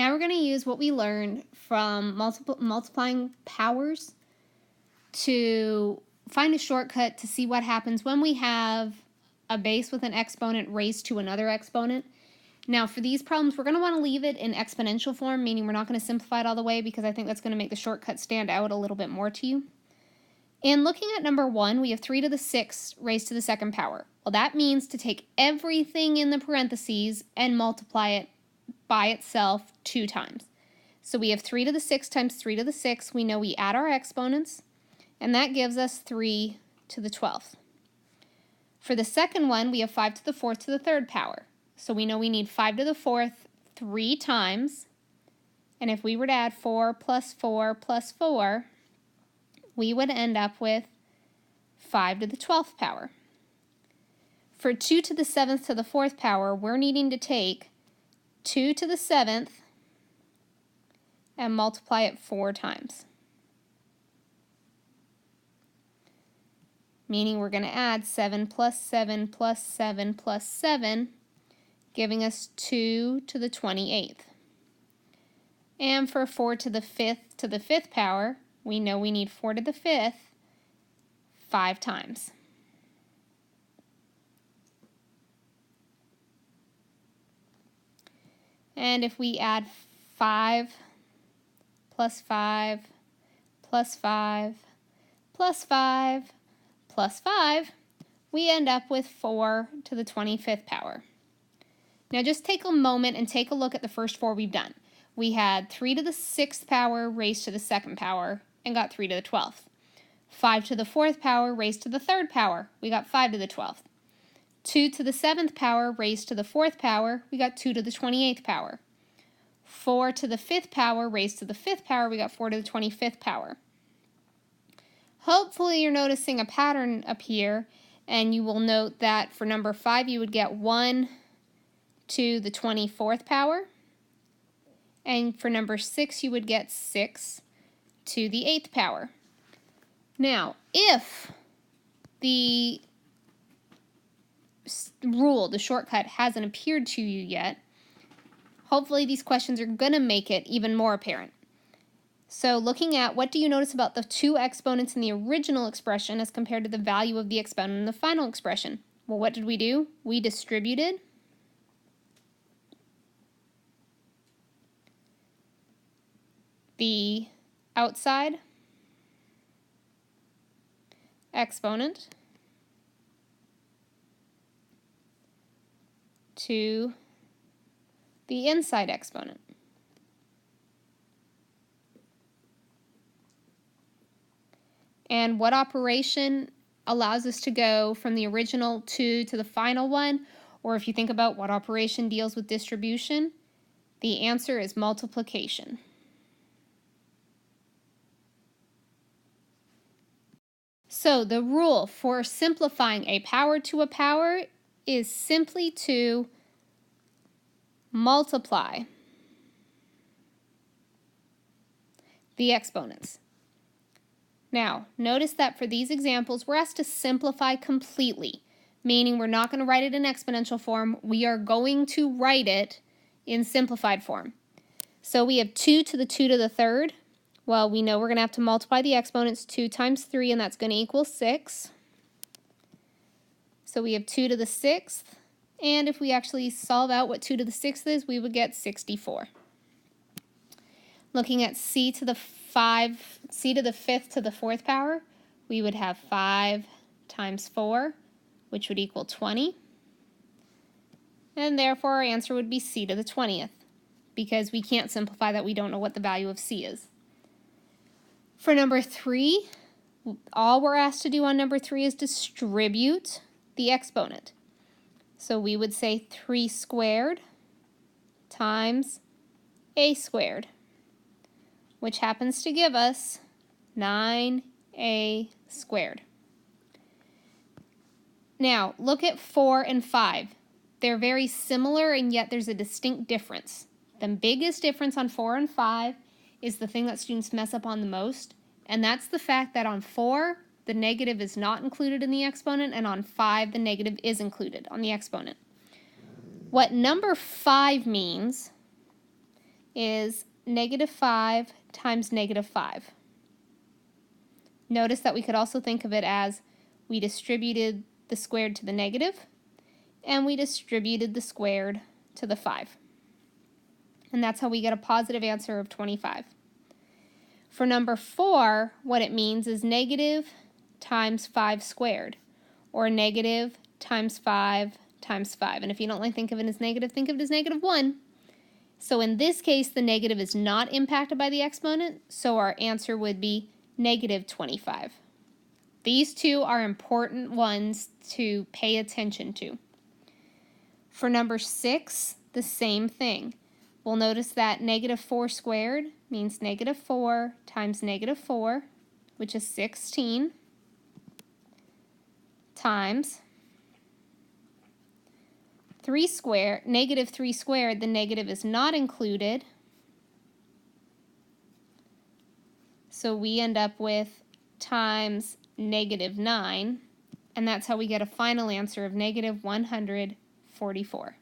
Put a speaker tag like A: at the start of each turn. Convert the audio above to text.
A: Now we're going to use what we learned from multiplying powers to find a shortcut to see what happens when we have a base with an exponent raised to another exponent. Now for these problems, we're going to want to leave it in exponential form, meaning we're not going to simplify it all the way because I think that's going to make the shortcut stand out a little bit more to you. And looking at number 1, we have 3 to the 6th raised to the 2nd power. Well, that means to take everything in the parentheses and multiply it by itself 2 times. So we have 3 to the 6th times 3 to the 6th. We know we add our exponents, and that gives us 3 to the 12th. For the second one, we have 5 to the 4th to the 3rd power. So we know we need 5 to the 4th 3 times, and if we were to add 4 plus 4 plus 4, we would end up with 5 to the 12th power. For 2 to the 7th to the 4th power, we're needing to take 2 to the 7th and multiply it 4 times. Meaning we're going to add 7 plus 7 plus 7 plus 7, giving us 2 to the 28th. And for 4 to the 5th power, we know we need 4 to the 5th 5 times. And if we add 5 plus 5 plus 5 plus 5 plus 5, we end up with 4 to the 25th power. Now just take a moment and take a look at the first 4 we've done. We had 3 to the 6th power raised to the 2nd power and got 3 to the 12th. 5 to the 4th power raised to the 3rd power, we got 5 to the 12th. 2 to the 7th power raised to the 4th power, we got 2 to the 28th power. 4 to the 5th power raised to the 5th power, we got 4 to the 25th power. Hopefully you're noticing a pattern up here, and you will note that for number 5 you would get 1 to the 24th power, and for number 6 you would get 6 to the 8th power. Now, if the rule, the shortcut, hasn't appeared to you yet, hopefully these questions are going to make it even more apparent. So looking at what do you notice about the 2 exponents in the original expression as compared to the value of the exponent in the final expression? Well, what did we do? We distributed the outside exponent to the inside exponent. And what operation allows us to go from the original 2 to the final one? Or if you think about what operation deals with distribution, the answer is multiplication. So the rule for simplifying a power to a power is simply to multiply the exponents. Now, notice that for these examples, we're asked to simplify completely, meaning we're not going to write it in exponential form. We are going to write it in simplified form. So we have 2 to the 2 to the 3rd. Well, we know we're going to have to multiply the exponents 2 times 3, and that's going to equal 6. So we have 2 to the 6th, and if we actually solve out what 2 to the 6th is, we would get 64. Looking at c to the 5th to the 4th power, we would have 5 times 4, which would equal 20. And therefore our answer would be c to the 20th, because we can't simplify that. We don't know what the value of c is. For number 3, all we're asked to do on number 3 is distribute the exponent. So we would say 3 squared times a squared, which happens to give us 9a squared. Now, look at 4 and 5. They're very similar, and yet there's a distinct difference. The biggest difference on 4 and 5 is the thing that students mess up on the most, and that's the fact that on 4, the negative is not included in the exponent, and on 5, the negative is included on the exponent. What number 5 means is -5 times -5. Notice that we could also think of it as we distributed the squared to the negative, and we distributed the squared to the 5. And that's how we get a positive answer of 25. For number 4, what it means is negative times 5 squared, or negative times 5 times 5. And if you don't like think of it as negative, think of it as -1. So in this case, the negative is not impacted by the exponent, so our answer would be -25. These two are important ones to pay attention to. For number 6, the same thing. We'll notice that -4 squared means -4 times -4, which is 16, times 3 squared, -3 squared, the negative is not included, so we end up with times -9, and that's how we get a final answer of -144.